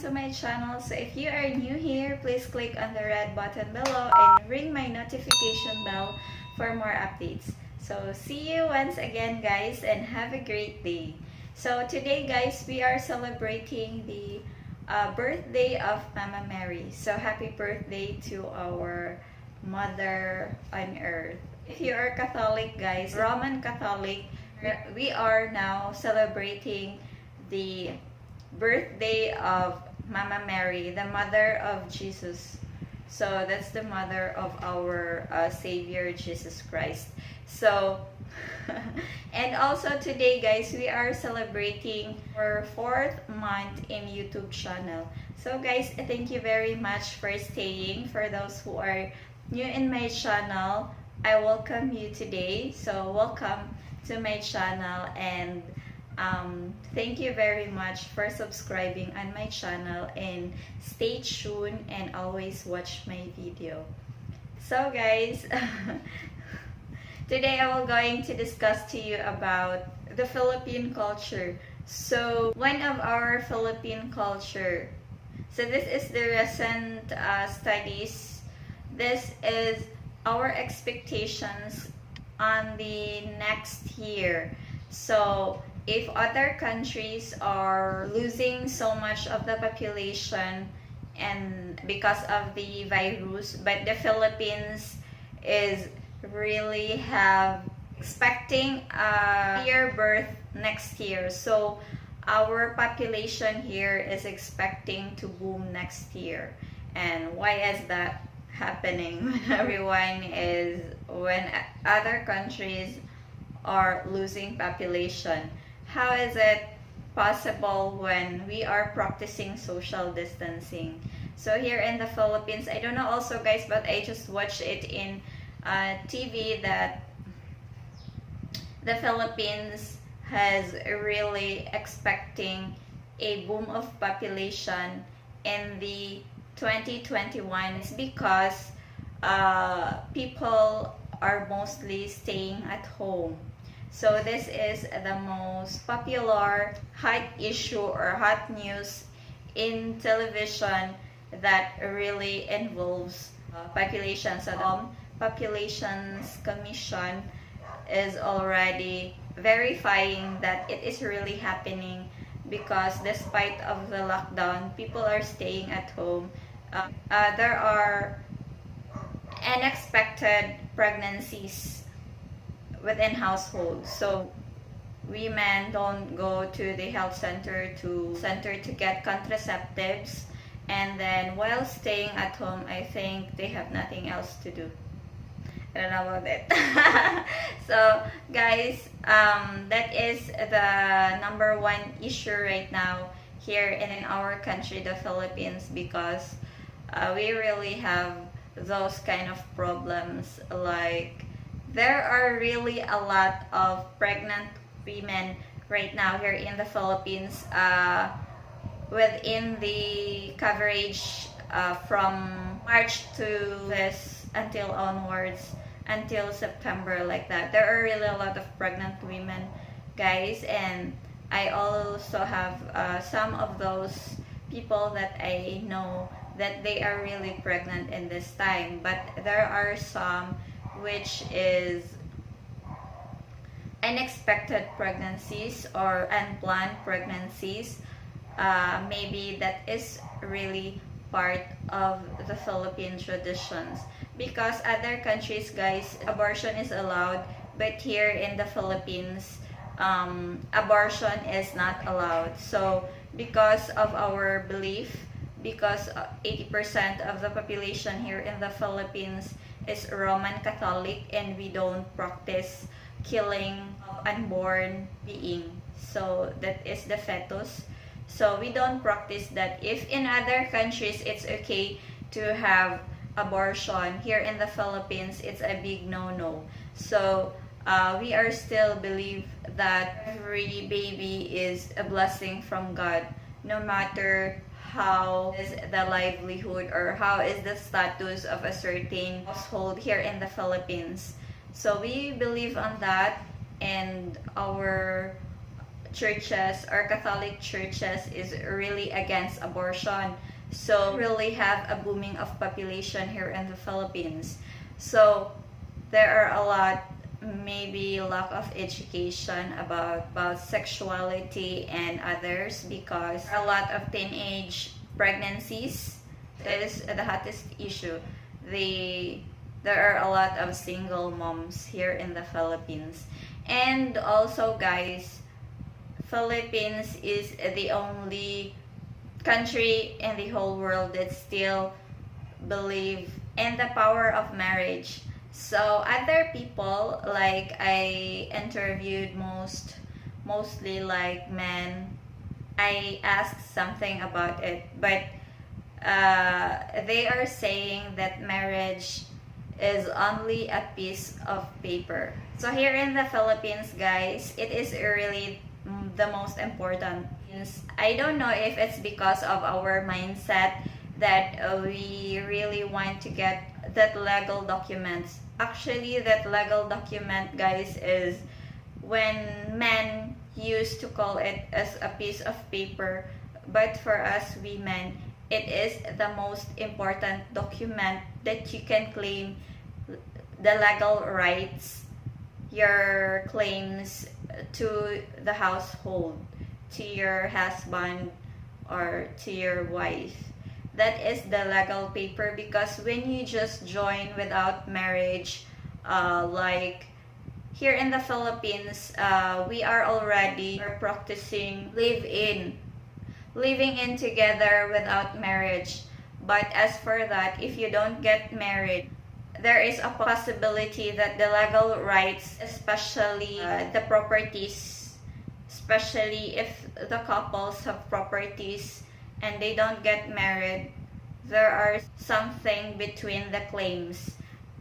to my channel. So if you are new here, please click on the red button below and ring my notification bell for more updates. So see you once again, guys, and have a great day. So today, guys, we are celebrating the birthday of Mama Mary. So happy birthday to our Mother on Earth. If you are Catholic, guys, Roman Catholic, we are now celebrating the birthday of Mama Mary, the mother of Jesus. So that's the mother of our Savior Jesus Christ. So and also today, guys, we are celebrating our 4th month in YouTube channel. So guys, thank you very much for staying. For those who are new in my channel, I welcome you today. So welcome to my channel, and thank you very much for subscribing on my channel, and stay tuned and always watch my video. So guys, today I will going to discuss to you about the Philippine culture. So one of our Philippine culture, so this is the recent studies. This is our expectations on the next year. So if other countries are losing so much of the population and because of the virus, but the Philippines is really have expecting a year birth next year. So our population here is expecting to boom next year. And why is that happening when other countries are losing population? How is it possible when we are practicing social distancing? So here in the Philippines, I don't know also, guys, but I just watched it in TV that the Philippines has really expecting a boom of population in the 2021. It's because people are mostly staying at home. So this is the most popular hot issue or hot news in television that really involves population. So the Populations Commission is already verifying that it is really happening, because despite of the lockdown, people are staying at home. There are unexpected pregnancies within households. So women don't go to the health center to get contraceptives, and then while staying at home, I think they have nothing else to do. I don't know about it. So guys, that is the number one issue right now here in our country, the Philippines, because we really have those kind of problems. Like there are really a lot of pregnant women right now here in the Philippines, within the coverage from March to this until onwards until September, like that. There are really a lot of pregnant women, guys, and I also have some of those people that I know that they are really pregnant in this time, but there are some which is unexpected pregnancies or unplanned pregnancies. Maybe that is really part of the Philippine traditions, because other countries, guys, abortion is allowed, but here in the Philippines, abortion is not allowed. So because of our belief, because 80% of the population here in the Philippines is Roman Catholic, and we don't practice killing unborn being. So that is the fetus. So we don't practice that. If in other countries it's okay to have abortion, here in the Philippines it's a big no-no. So we are still believe that every baby is a blessing from God, no matter how is the livelihood or how is the status of a certain household here in the Philippines. So we believe on that, and our churches or Catholic churches is really against abortion. So really have a booming of population here in the Philippines. So there are a lot, maybe lack of education about sexuality and others, because a lot of teenage pregnancies is the hottest issue. There are a lot of single moms here in the Philippines. And also guys, Philippines is the only country in the whole world that still believe in the power of marriage. So other people, like I interviewed mostly like men, I asked something about it, but they are saying that marriage is only a piece of paper. So here in the Philippines, guys, it is really the most important. I don't know if it's because of our mindset that we really want to get that legal documents. Actually, that legal document, guys, is when men used to call it as a piece of paper, but for us women, it is the most important document that you can claim the legal rights, your claims to the household, to your husband or to your wife. That is the legal paper, because when you just join without marriage, like here in the Philippines, we are already practicing living in together without marriage. But as for that, if you don't get married, there is a possibility that the legal rights, especially the properties, especially if the couples have properties and they don't get married, there are something between the claims.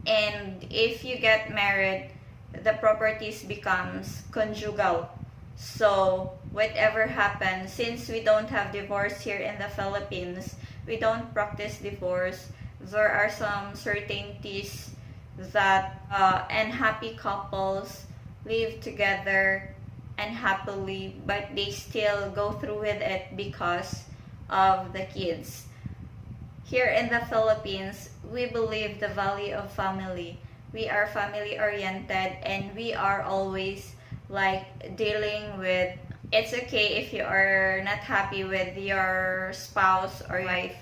And if you get married, the properties becomes conjugal. So whatever happens, since we don't have divorce here in the Philippines, we don't practice divorce. There are some certainties that unhappy couples live together and happily, but they still go through with it because of the kids. Here in the Philippines, we believe the value of family. We are family oriented, and we are always like dealing with, it's okay if you are not happy with your spouse or wife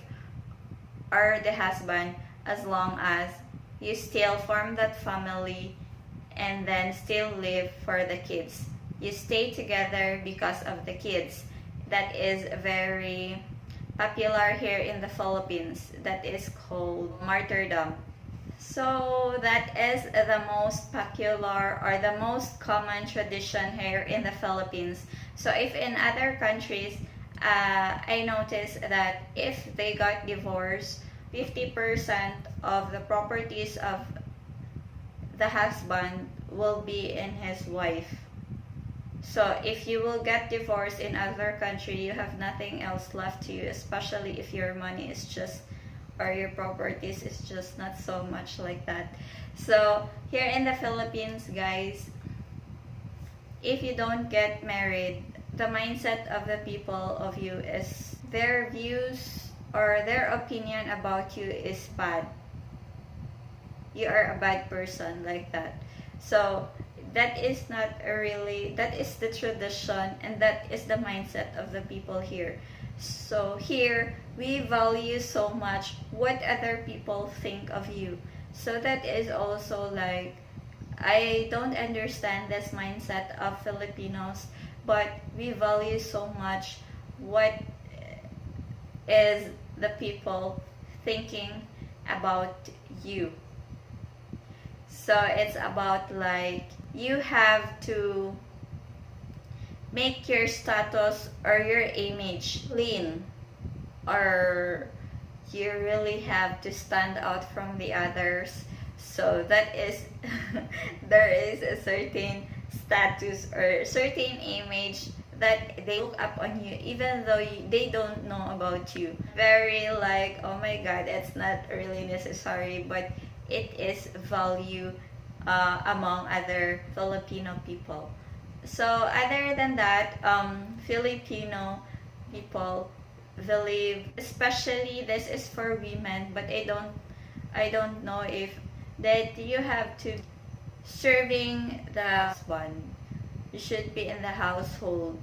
or the husband, as long as you still form that family and then still live for the kids. You stay together because of the kids. That is very popular here in the Philippines. That is called martyrdom. So that is the most popular or the most common tradition here in the Philippines. So if in other countries, I noticed that if they got divorced, 50% of the properties of the husband will be in his wife. So if you will get divorced in other country, you have nothing else left to you, especially if your money is just, or your properties is just not so much like that. So here in the Philippines, guys, if you don't get married, the mindset of the people of you is their views or their opinion about you is bad. You are a bad person, like that. So that is not really, that is the tradition, and that is the mindset of the people here. So here we value so much what other people think of you. So that is also like, I don't understand this mindset of Filipinos, but we value so much what is the people thinking about you. So it's about like, you have to make your status or your image clean, or you really have to stand out from the others. So that is there is a certain status or certain image that they look up on you, even though they don't know about you. Very like, oh my god, it's not really necessary, but it is value among other Filipino people. So other than that, Filipino people believe, especially this is for women, but I don't know if that you have to serving the husband. You should be in the household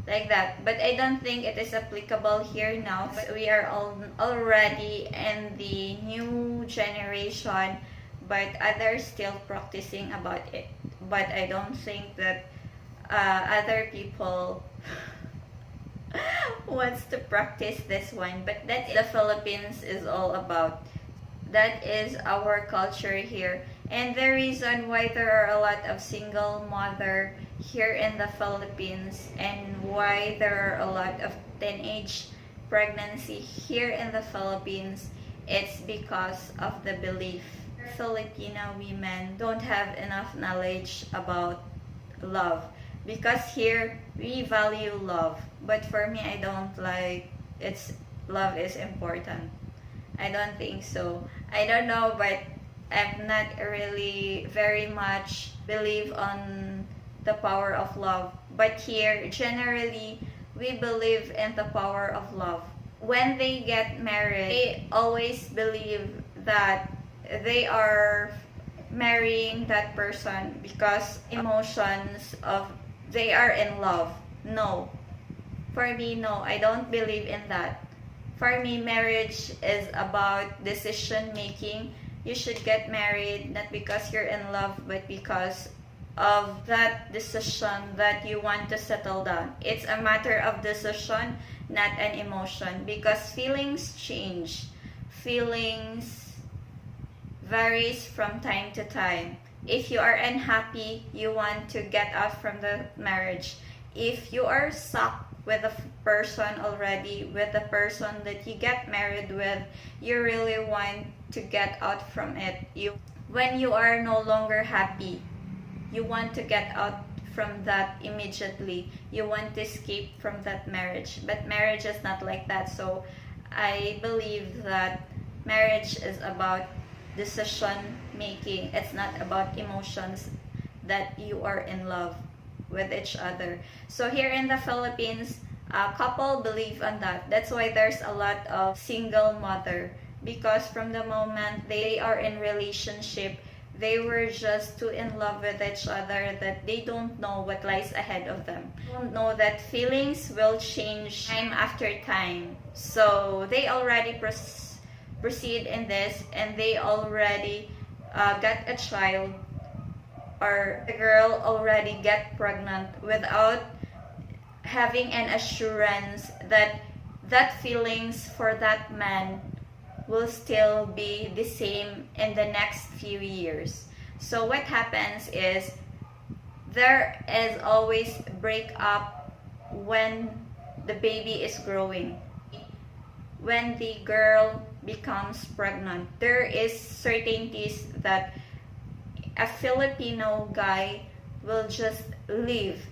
like that. But I don't think it is applicable here now. But we are all already in the new generation, but others still practicing about it. But I don't think that other people wants to practice this one. But that the Philippines is all about. That is our culture here. And the reason why there are a lot of single mother here in the Philippines and why there are a lot of teenage pregnancy here in the Philippines, it's because of the belief. Filipino women don't have enough knowledge about love because here we value love, but for me I don't like it's love is important. I don't think so. I don't know, but I'm not really very much believe on the power of love. But here, generally, we believe in the power of love. When they get married, they always believe that they are marrying that person because emotions of they are in love. No. For me, no. I don't believe in that. For me, marriage is about decision making. You should get married not because you're in love, but because of that decision that you want to settle down. It's a matter of decision, not an emotion, because feelings change. Feelings varies from time to time. If you are unhappy, you want to get out from the marriage. If you are stuck with a person already, with the person that you get married with, you really want to get out from it. When you are no longer happy, you want to get out from that immediately. You want to escape from that marriage. But marriage is not like that. So I believe that marriage is about decision making. It's not about emotions that you are in love with each other. So here in the Philippines, a couple believe on that. That's why there's a lot of single mother, because from the moment they are in relationship, they were just too in love with each other that they don't know what lies ahead of them. They don't know that feelings will change time after time. So they already proceed in this, and they already got a child, or the girl already get pregnant without having an assurance that that feelings for that man will still be the same in the next few years. So what happens is there is always break up when the baby is growing. When the girl becomes pregnant, there is certainties that a Filipino guy will just leave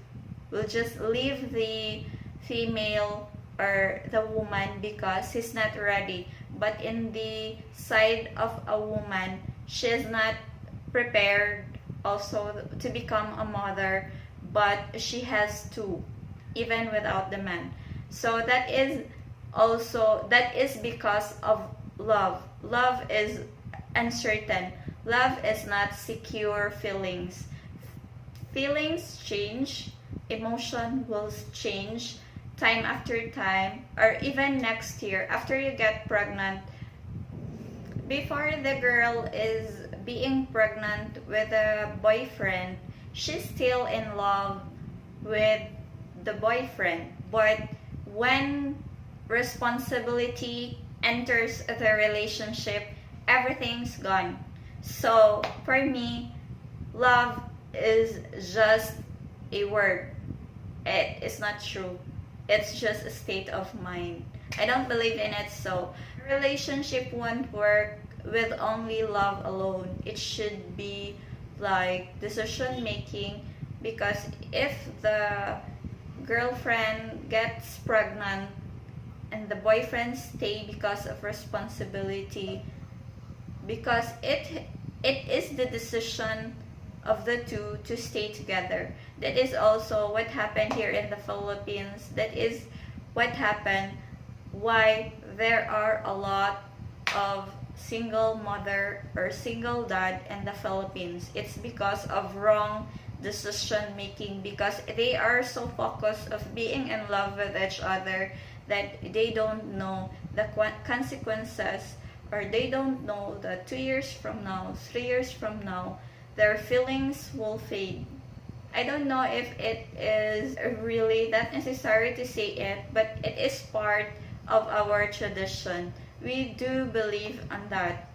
the female or the woman because he's not ready. But in the side of a woman, she's not prepared also to become a mother, but she has to, even without the man. So that is because of love. Love is uncertain. Love is not secure feelings. Feelings change, emotion will change time after time, or even next year after you get pregnant. Before the girl is being pregnant with a boyfriend, she's still in love with the boyfriend. But when responsibility enters the relationship, everything's gone. So for me, love is just a word. It is not true. It's just a state of mind. I don't believe in it. So a relationship won't work with only love alone. It should be like decision making, because if the girlfriend gets pregnant and the boyfriend stay because of responsibility, because it is the decision of the two to stay together. That is also what happened here in the Philippines. That is what happened why there are a lot of single mother or single dad in the Philippines. It's because of wrong decision making, because they are so focused of being in love with each other that they don't know the consequences, or they don't know that 2 years from now, 3 years from now, their feelings will fade. I don't know if it is really that necessary to say it, but it is part of our tradition. We do believe on that.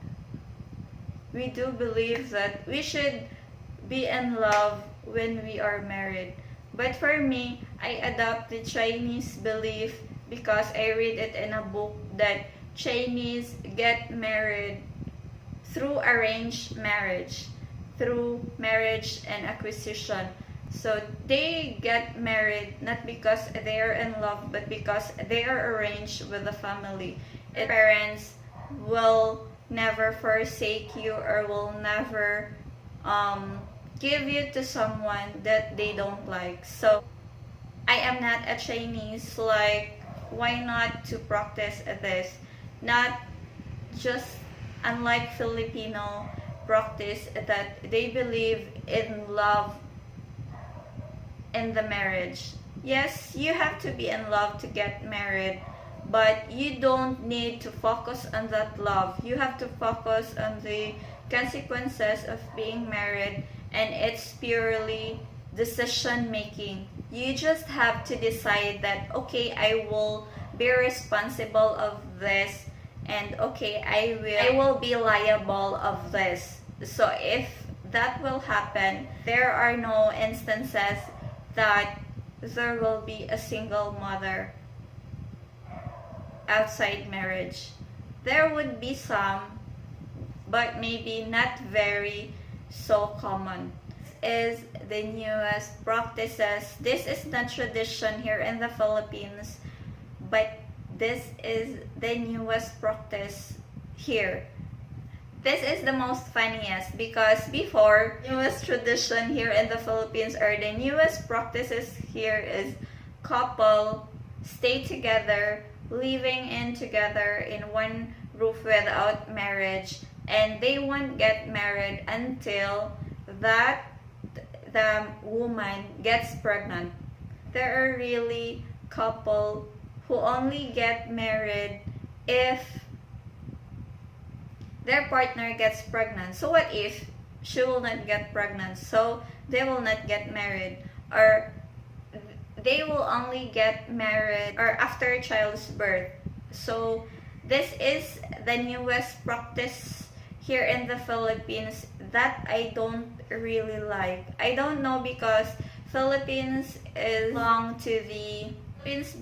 We do believe that we should be in love when we are married. But for me, I adopt the Chinese belief because I read it in a book that Chinese get married through arranged marriage, through marriage and acquisition. So they get married not because they are in love, but because they are arranged with the family. Parents will never forsake you or will never give you to someone that they don't like. So I am not a Chinese, like why not to practice this? Not just unlike Filipino practice that they believe in love in the marriage. Yes, you have to be in love to get married, but you don't need to focus on that love. You have to focus on the consequences of being married, and it's purely decision making. You just have to decide that okay, I will be responsible of this, and okay, I will be liable of this. So if that will happen, there are no instances that there will be a single mother outside marriage. There would be some, but maybe not very so common. This is the newest practices. This is not tradition here in the Philippines, but this is the newest practice here. This is the most funniest because before, newest tradition here in the Philippines, or the newest practices here is couple stay together, living in together in one roof without marriage, and they won't get married until that the woman gets pregnant. There are really couple who only get married if their partner gets pregnant. So what if she will not get pregnant? So they will not get married, or they will only get married or after child's birth. So this is the newest practice here in the Philippines that I don't really like. I don't know, because Philippines is belong to the Philippines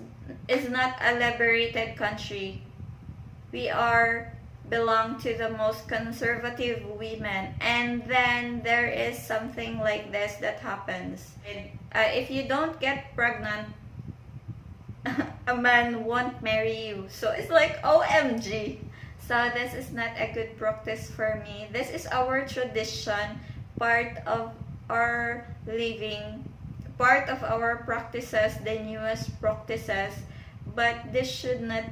is not a liberated country. We are belong to the most conservative women, and then there is something like this that happens. If you don't get pregnant, a man won't marry you. So it's like OMG. So this is not a good practice for me. This is our tradition, part of our living, part of our practices, the newest practices, but this should not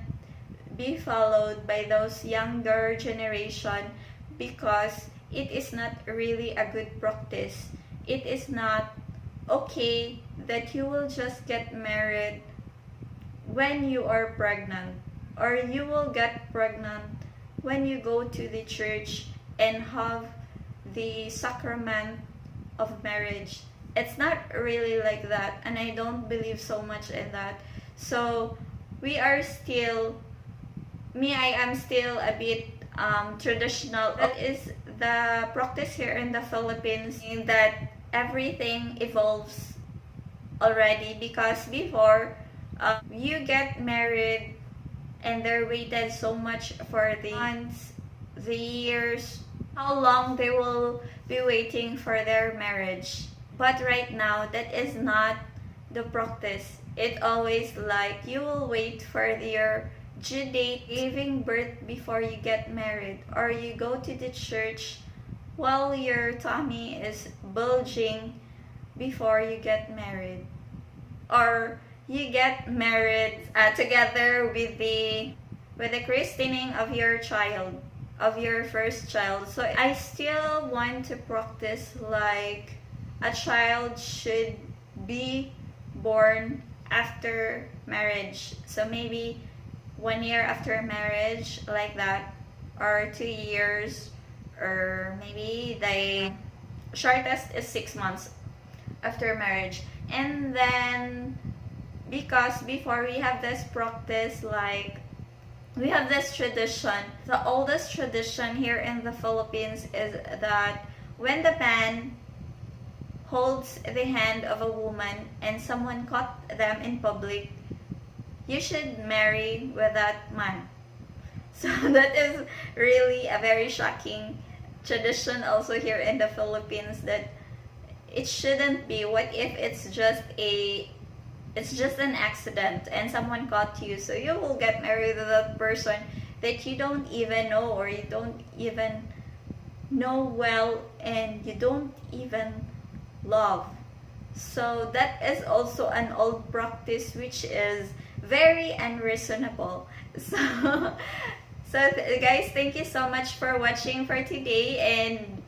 be followed by those younger generation, because it is not really a good practice. It is not okay that you will just get married when you are pregnant, or you will get pregnant when you go to the church and have the sacrament of marriage. It's not really like that, and I don't believe so much in that. So we are still, I am still a bit traditional. That is the practice here in the Philippines, in that everything evolves already, because before you get married and they're waited so much for the months, the years, how long they will be waiting for their marriage. But right now, that is not the practice. It always like you will wait for your due date, giving birth before you get married, or you go to the church while your tummy is bulging before you get married, or you get married together with the christening of your child, of your first child. So I still want to practice like a child should be born after marriage. So maybe 1 year after marriage, like that, or 2 years, or maybe the shortest is 6 months after marriage. And then, because before we have this practice, like we have this tradition, the oldest tradition here in the Philippines is that when the man holds the hand of a woman and someone caught them in public, you should marry with that man. So that is really a very shocking tradition also here in the Philippines, that it shouldn't be. What if it's just an accident and someone caught you, so you will get married with that person that you don't even know, or you don't even know well, and you don't even love. So that is also an old practice which is very unreasonable. So guys, thank you so much for watching for today, and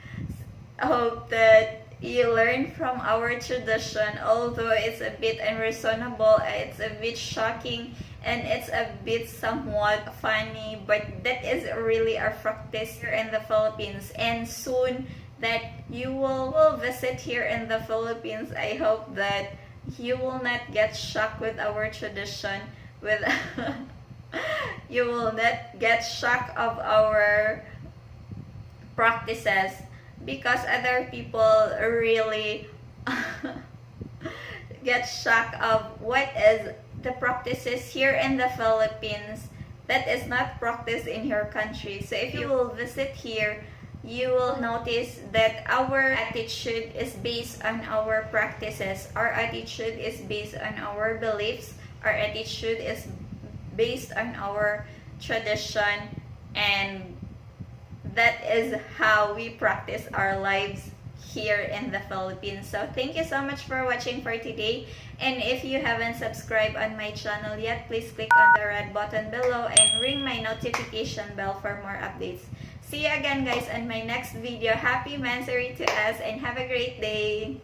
I hope that you learn from our tradition. Although it's a bit unreasonable, it's a bit shocking, and it's a bit somewhat funny, but that is really our practice here in the Philippines. And soon that you will visit here in the Philippines, I hope that you will not get shocked with our tradition, with you will not get shocked of our practices, because other people really get shocked of what is the practices here in the Philippines that is not practiced in your country. So if you will visit here, you will notice that our attitude is based on our practices. Our attitude is based on our beliefs. Our attitude is based on our tradition, and that is how we practice our lives here in the Philippines. So thank you so much for watching for today. And if you haven't subscribed on my channel yet, please click on the red button below and ring my notification bell for more updates. See you again guys on my next video. Happy Mansary to us, and have a great day.